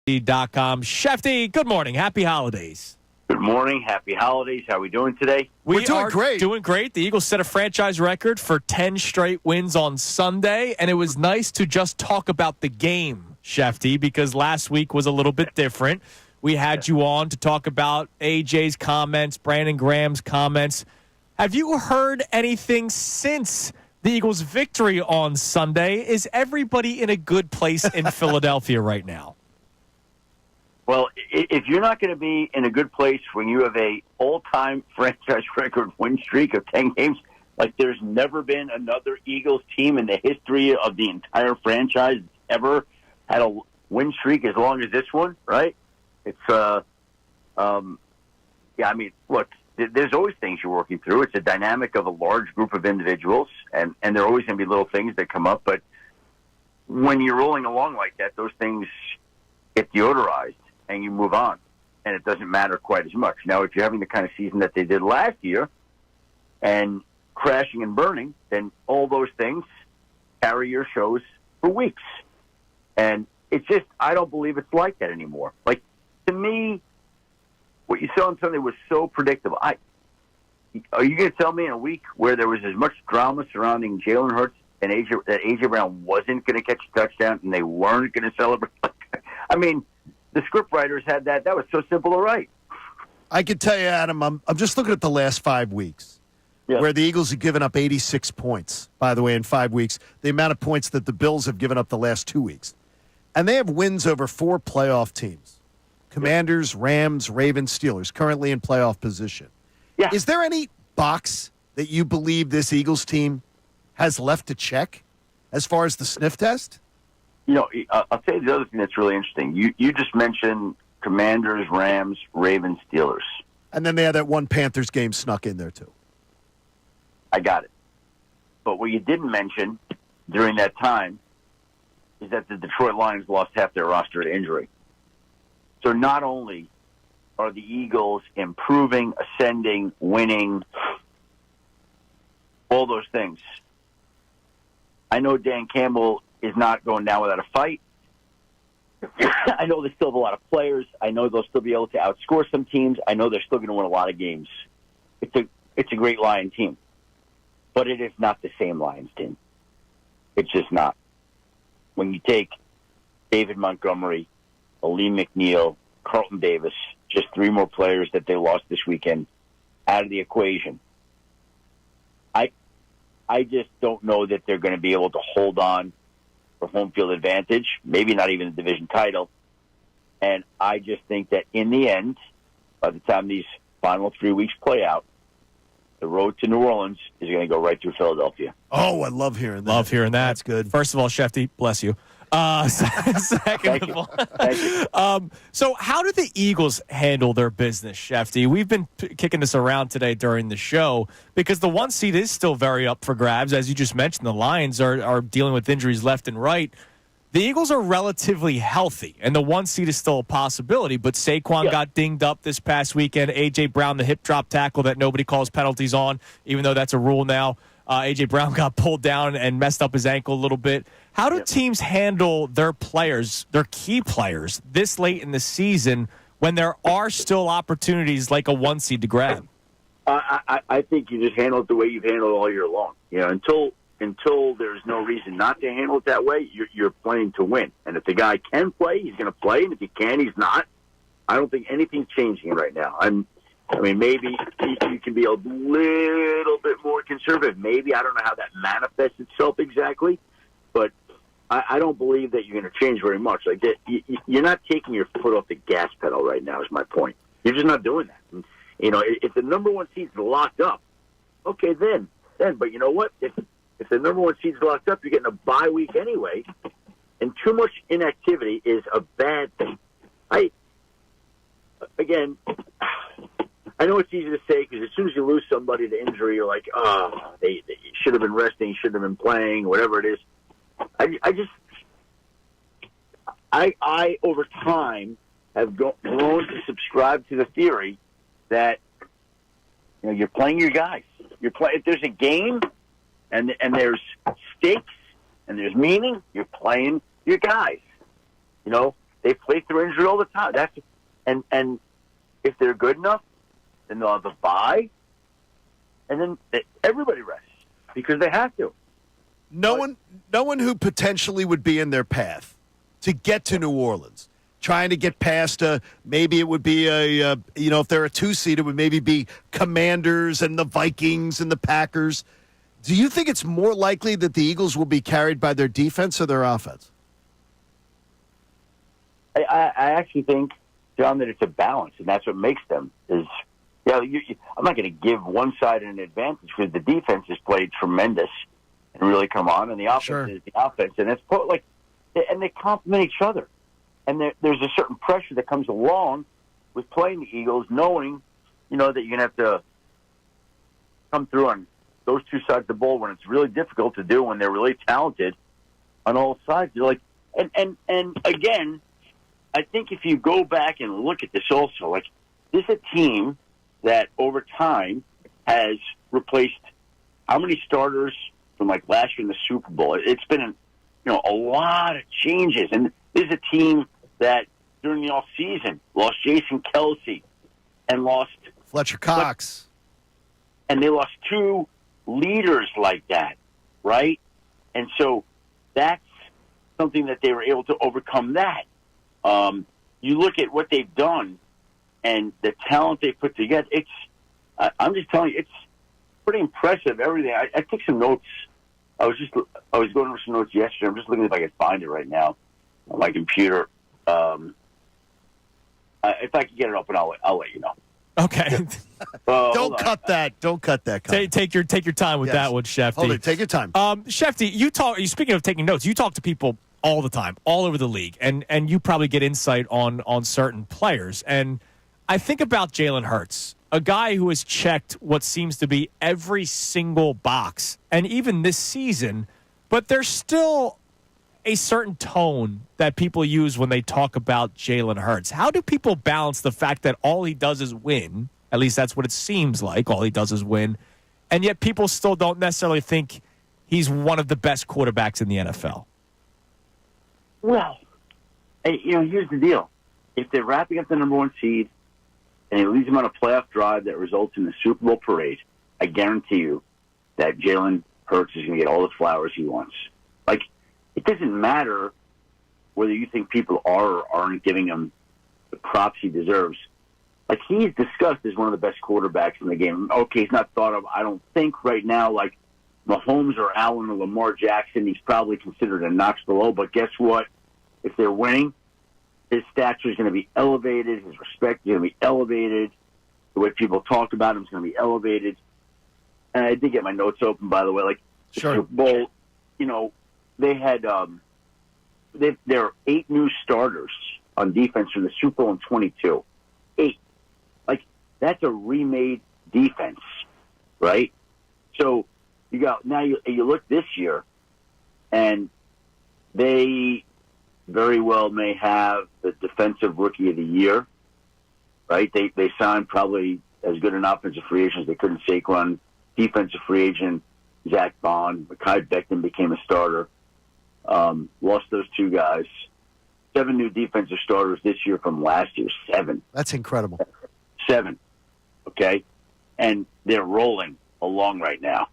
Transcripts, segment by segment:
ESPN.com. Shefty, good morning. Happy holidays. Good morning. Happy holidays. How are we doing today? We're doing great. Doing great. The Eagles set a franchise record for 10 straight wins on Sunday, and it was nice to just talk about the game, Shefty, because last week was a little bit different. We had you on to talk about AJ's comments, Brandon Graham's comments. Have you heard anything since the Eagles' victory on Sunday? Is everybody in a good place in Philadelphia right now? Well, if you're not going to be in a good place when you have a all-time franchise record win streak of 10 games, like there's never been another Eagles team in the history of the entire franchise ever had a win streak as long as this one, right? It's, yeah, I mean, look, there's always things you're working through. It's a dynamic of a large group of individuals, and there are always going to be little things that come up. But when you're rolling along like that, those things get deodorized, and you move on, and it doesn't matter quite as much. Now, if you're having the kind of season that they did last year and crashing and burning, then all those things carry your shows for weeks. And it's just, I don't believe it's like that anymore. Like, to me, what you saw on Sunday was so predictable. Are you going to tell me in a week where there was as much drama surrounding Jaylen Herz and that A.J. Brown wasn't going to catch a touchdown and they weren't going to celebrate? I mean, the scriptwriters had that. That was so simple to write. I can tell you, Adam, I'm just looking at the last 5 weeks where the Eagles have given up 86 points, by the way, in 5 weeks, the amount of points that the Bills have given up the last 2 weeks. And they have wins over 4 playoff teams. Commanders, Rams, Ravens, Steelers, currently in playoff position. Yeah. Is there any box that you believe this Eagles team has left to check as far as the sniff test? You know, I'll tell you the other thing that's really interesting. You just mentioned Commanders, Rams, Ravens, Steelers. And then they had that one Panthers game snuck in there, too. I got it. But what you didn't mention during that time is that the Detroit Lions lost half their roster to injury. So not only are the Eagles improving, ascending, winning, all those things, I know Dan Campbell is not going down without a fight. I know they still have a lot of players. I know they'll still be able to outscore some teams. I know they're still going to win a lot of games. It's a great Lion team. But it is not the same Lions team. It's just not. When you take David Montgomery, Ali McNeil, Carlton Davis, just 3 more players that they lost this weekend, out of the equation, I just don't know that they're going to be able to hold on for home field advantage, maybe not even the division title. And I just think that in the end, by the time these final 3 weeks play out, the road to New Orleans is going to go right through Philadelphia. Oh, I love hearing that. Love hearing that. That's good. First of all, Shefty, bless you. Second of all, Thank you. So how do the Eagles handle their business, Shefty? We've been kicking this around today during the show because the 1 seed is still very up for grabs. As you just mentioned, the Lions are dealing with injuries left and right. The Eagles are relatively healthy, and the 1 seed is still a possibility, but Saquon got dinged up this past weekend. A.J. Brown, the hip drop tackle that nobody calls penalties on, even though that's a rule now. A.J. Brown got pulled down and messed up his ankle a little bit. How do teams handle their players, their key players, this late in the season when there are still opportunities like a 1 seed to grab? I think you just handle it the way you've handled it all year long. You know, until there's no reason not to handle it that way, you're playing to win. And if the guy can play, he's going to play. And if he can, he's not. I don't think anything's changing right now. I mean, maybe you can be a little bit more conservative. Maybe. I don't know how that manifests itself exactly. But I don't believe that you're going to change very much. Like you're not taking your foot off the gas pedal right now is my point. You're just not doing that. And, you know, if the number 1 seed's locked up, okay, then. But you know what? If the number 1 seed's locked up, you're getting a bye week anyway. And too much inactivity is a bad thing. I know it's easy to say because as soon as you lose somebody to injury, you're like, they should have been resting, should have been playing, whatever it is. I over time have grown to subscribe to the theory that you're playing your guys. If there's a game and there's stakes and there's meaning, you're playing your guys. You know, they play through injury all the time. And if they're good enough, then they'll have a bye, and then everybody rests because they have to. No one who potentially would be in their path to get to New Orleans, trying to get past maybe it would be if they're a 2-seed, it would maybe be Commanders and the Vikings and the Packers. Do you think it's more likely that the Eagles will be carried by their defense or their offense? I actually think, John, that it's a balance, and that's what makes them is. I'm not going to give one side an advantage because the defense has played tremendous and really come on, and the offense is the offense, and it's and they complement each other. And there's a certain pressure that comes along with playing the Eagles, knowing, that you're going to have to come through on those two sides of the ball when it's really difficult to do when they're really talented on all sides. You're like, and again, I think if you go back and look at this also, like, this is a team that over time has replaced how many starters from like last year in the Super Bowl? It's been a lot of changes, and this is a team that during the off season lost Jason Kelsey and lost Fletcher Cox, and they lost two leaders like that, right? And so that's something that they were able to overcome. That you look at what they've done and the talent they put together. I'm just telling you, it's pretty impressive. Everything. I took some notes. I was going over some notes yesterday. I'm just looking if I can find it right now on my computer. If I can get it open, I'll let you know. Okay. Don't cut that. Don't cut that. Take your time with that one, Schefty. Hold it. Take your time. Schefty, speaking of taking notes, you talk to people all the time, all over the league, and you probably get insight on certain players. And I think about Jaylen Herz, a guy who has checked what seems to be every single box, and even this season, but there's still a certain tone that people use when they talk about Jaylen Herz. How do people balance the fact that all he does is win? At least that's what it seems like. All he does is win. And yet people still don't necessarily think he's one of the best quarterbacks in the NFL. Well, here's the deal. If they're wrapping up the number one seed and he leads them on a playoff drive that results in the Super Bowl parade, I guarantee you that Jaylen Herz is going to get all the flowers he wants. Like, it doesn't matter whether you think people are or aren't giving him the props he deserves. Like, he's discussed as one of the best quarterbacks in the game. Okay, he's not thought of, I don't think, right now, like Mahomes or Allen or Lamar Jackson. He's probably considered a notch below, but guess what? If they're winning, his stature is going to be elevated. His respect is going to be elevated. The way people talk about him is going to be elevated. And I did get my notes open, by the way. Like, the Super Bowl, they had there are 8 new starters on defense from the Super Bowl in 22. 8. Like, that's a remade defense, right? So you look this year, and they very well may have the defensive rookie of the year, right? They signed probably as good an offensive free agent as they could in Saquon. Defensive free agent Zach Bond, Mekhi Becton became a starter. Lost those 2 guys. 7 new defensive starters this year from last year. 7. That's incredible. 7. Okay? And they're rolling along right now.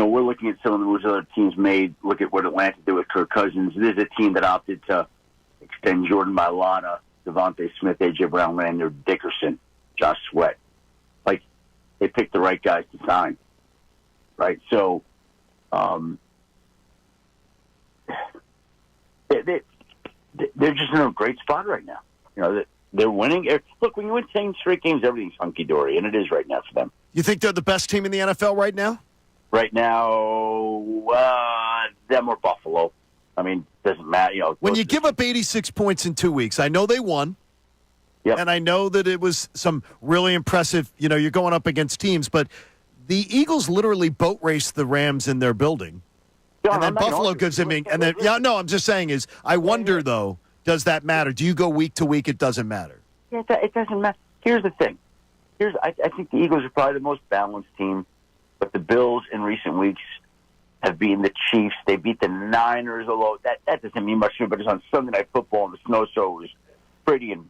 We're looking at some of the moves other teams made. Look at what Atlanta did with Kirk Cousins. This is a team that opted to extend Jordan Mailata, Devontae Smith, A.J. Brown, Leonard Dickerson, Josh Sweat. Like, they picked the right guys to sign, right? So, they're just in a great spot right now. They're winning. Look, when you win 10 straight games, everything's hunky-dory, and it is right now for them. You think they're the best team in the NFL right now? Right now, them or Buffalo. I mean, doesn't matter. When you give up 86 points in 2 weeks, I know they won. Yep. And I know that it was some really impressive, you're going up against teams, but the Eagles literally boat raced the Rams in their building. John, and then Buffalo gives them I'm just saying is, I wonder, though, does that matter? Do you go week to week? It doesn't matter. Yeah, it doesn't matter. Here's the thing. I think the Eagles are probably the most balanced team, but the Bills in recent weeks have beaten the Chiefs. They beat the Niners, although that doesn't mean much to me, but it's on Sunday Night Football in the snow, so it was pretty and,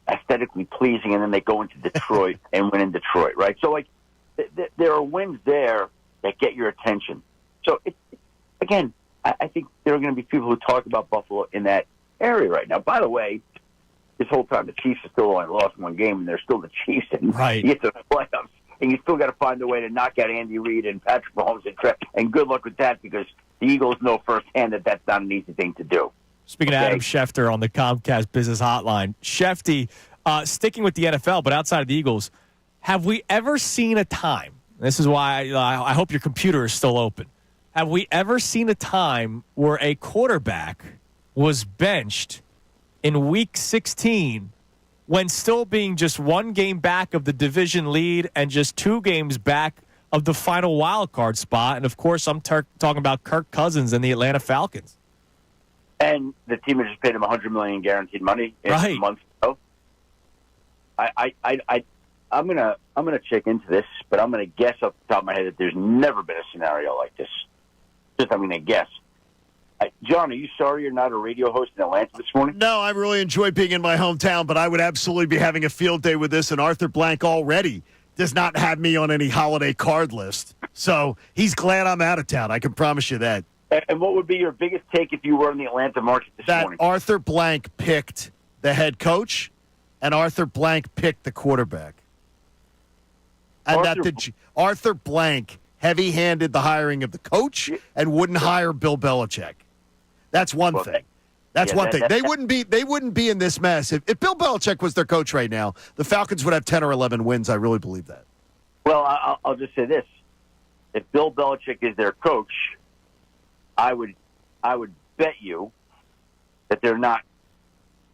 aesthetically pleasing, and then they go into Detroit and win in Detroit, right? So, there are wins there that get your attention. So, again, I think there are going to be people who talk about Buffalo in that area right now. By the way, this whole time the Chiefs have still only lost one game, and they're still the Chiefs, and right. You get to the playoffs, and you still got to find a way to knock out Andy Reid and Patrick Mahomes and good luck with that, because the Eagles know firsthand that that's not an easy thing to do. Speaking of Adam Schefter on the Comcast Business Hotline, Shefty, sticking with the NFL, but outside of the Eagles, have we ever seen a time, this is why I hope your computer is still open, have we ever seen a time where a quarterback was benched in Week 16 when still being just one game back of the division lead and just 2 games back of the final wild card spot? And, of course, I'm talking about Kirk Cousins and the Atlanta Falcons. And the team had just paid him $100 million guaranteed money a month ago. I'm gonna check into this, but I'm gonna guess off the top of my head that there's never been a scenario like this. Just I'm gonna guess. John, are you sorry you're not a radio host in Atlanta this morning? No, I really enjoy being in my hometown, but I would absolutely be having a field day with this, and Arthur Blank already does not have me on any holiday card list. So he's glad I'm out of town. I can promise you that. And what would be your biggest take if you were in the Atlanta market this morning? That Arthur Blank picked the head coach, and Arthur Blank picked the quarterback. And Arthur Blank heavy-handed the hiring of the coach and wouldn't hire Bill Belichick. That's one thing. That's one thing. They wouldn't be in this mess. If Bill Belichick was their coach right now, the Falcons would have 10 or 11 wins. I really believe that. Well, I'll just say this. If Bill Belichick is their coach, I would bet you that they're not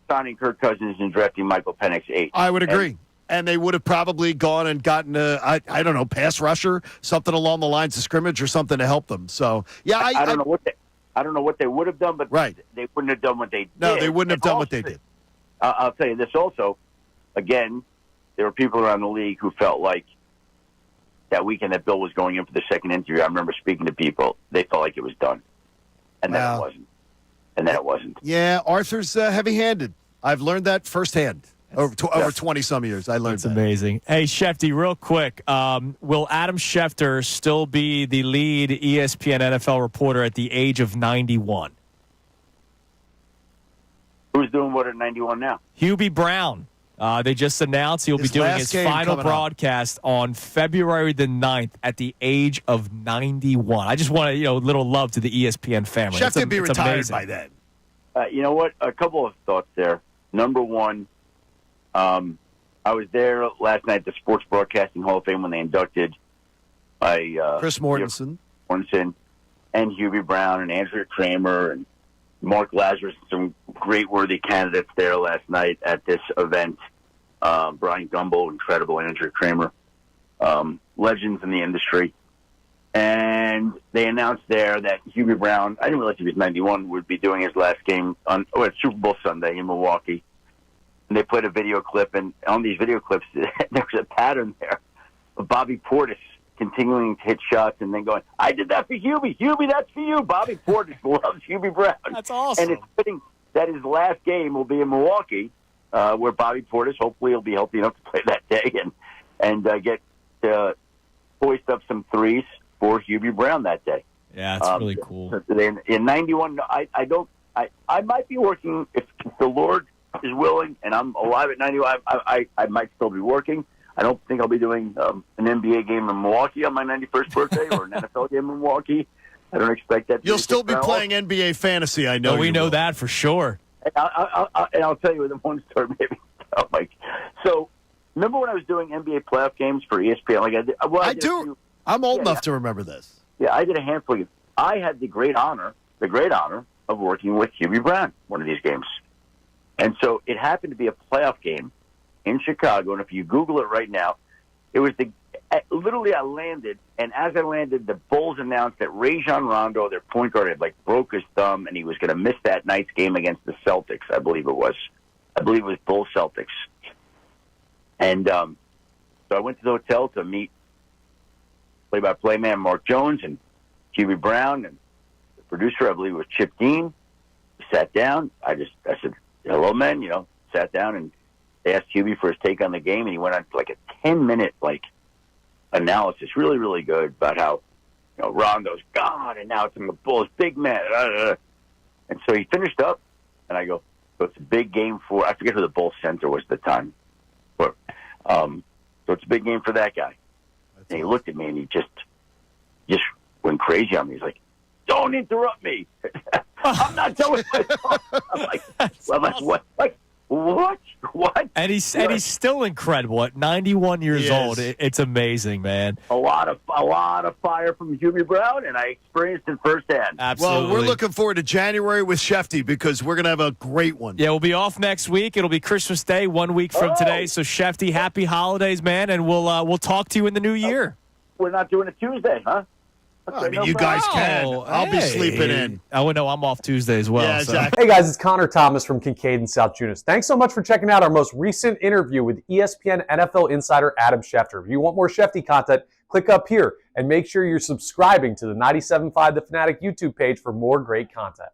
signing Kirk Cousins and drafting Michael Penix 8. I would agree. And they would have probably gone and gotten I don't know, pass rusher, something along the lines of scrimmage or something to help them. So, yeah. I don't know what they would have done, but they wouldn't have done what they did. No, they wouldn't have done what they did. I'll tell you this also. Again, there were people around the league who felt like that weekend that Bill was going in for the second interview, I remember speaking to people, they felt like it was done. And then it wasn't. Yeah, Arthur's heavy-handed. I've learned that firsthand. Over 20-some years, I learned that. That's amazing. Hey, Shefty, real quick, will Adam Schefter still be the lead ESPN NFL reporter at the age of 91? Who's doing what at 91 now? Hubie Brown. They just announced he'll be doing his final broadcast on February the 9th at the age of 91. I just want a little love to the ESPN family. Schefter would be retired by then. You know what? A couple of thoughts there. Number one, I was there last night at the Sports Broadcasting Hall of Fame when they inducted Chris Mortensen and Hubie Brown and Andrew Kramer and Mark Lazarus, some great worthy candidates there last night at this event. Brian Gumbel, incredible, Andrew Kramer, legends in the industry. And they announced there that Hubie Brown, I didn't realize he was 91, would be doing his last game on Super Bowl Sunday in Milwaukee. And they played a video clip, and on these video clips, there was a pattern there of Bobby Portis continuing to hit shots and then going, I did that for Hubie. Hubie, that's for you. Bobby Portis loves Hubie Brown. That's awesome. And it's fitting that his last game will be in Milwaukee, where Bobby Portis hopefully will be healthy enough to play that day and get hoist up some threes for Hubie Brown that day. Yeah, it's really cool. In 91, I might be working if the Lord is willing and I'm alive at 91. I might still be working. I don't think I'll be doing an NBA game in Milwaukee on my 91st birthday or an NFL game in Milwaukee. I don't expect that. You'll still be playing NBA fantasy, I know. We know that for sure. And I'll tell you the one story maybe. Oh, Mike. So, remember when I was doing NBA playoff games for ESPN? I do. I'm old enough to remember this. Yeah, I did a handful of. I had the great honor of working with Hubie Brown one of these games. And so it happened to be a playoff game in Chicago. And if you Google it right now, it was literally I landed, and as I landed, the Bulls announced that Rajon Rondo, their point guard, had broke his thumb, and he was going to miss that night's game against the Celtics. I believe it was Bulls Celtics. And so I went to the hotel to meet play-by-play man Mark Jones and Hubie Brown and the producer, I believe, was Chip Dean. We sat down. I said, hello, men, sat down and asked Hubie for his take on the game, and he went on like a 10-minute analysis, really, really good, about how Rondo's gone, and now it's in the Bulls, big man. And so he finished up, and I go, so it's a big game for, I forget who the Bulls center was at the time, but so it's a big game for that guy. And he looked at me, and he just went crazy on me. He's like, don't interrupt me. I'm not done with my thought. I'm like, what? What? And he's still incredible at 91 years old. It's amazing, man. A lot of fire from Hubie Brown, and I experienced it firsthand. Absolutely. Well, we're looking forward to January with Schefty because we're going to have a great one. Yeah, we'll be off next week. It'll be Christmas Day 1 week from today. So, Schefty, happy holidays, man, and we'll talk to you in the new year. We're not doing it Tuesday, huh? Okay, I mean, you guys can. I'll be sleeping in. Oh, no, I'm off Tuesday as well. Yeah, exactly. Hey, guys, it's Connor Thomas from Kincade and Salciunas. Thanks so much for checking out our most recent interview with ESPN NFL insider Adam Schefter. If you want more Schefty content, click up here and make sure you're subscribing to the 97.5 The Fanatic YouTube page for more great content.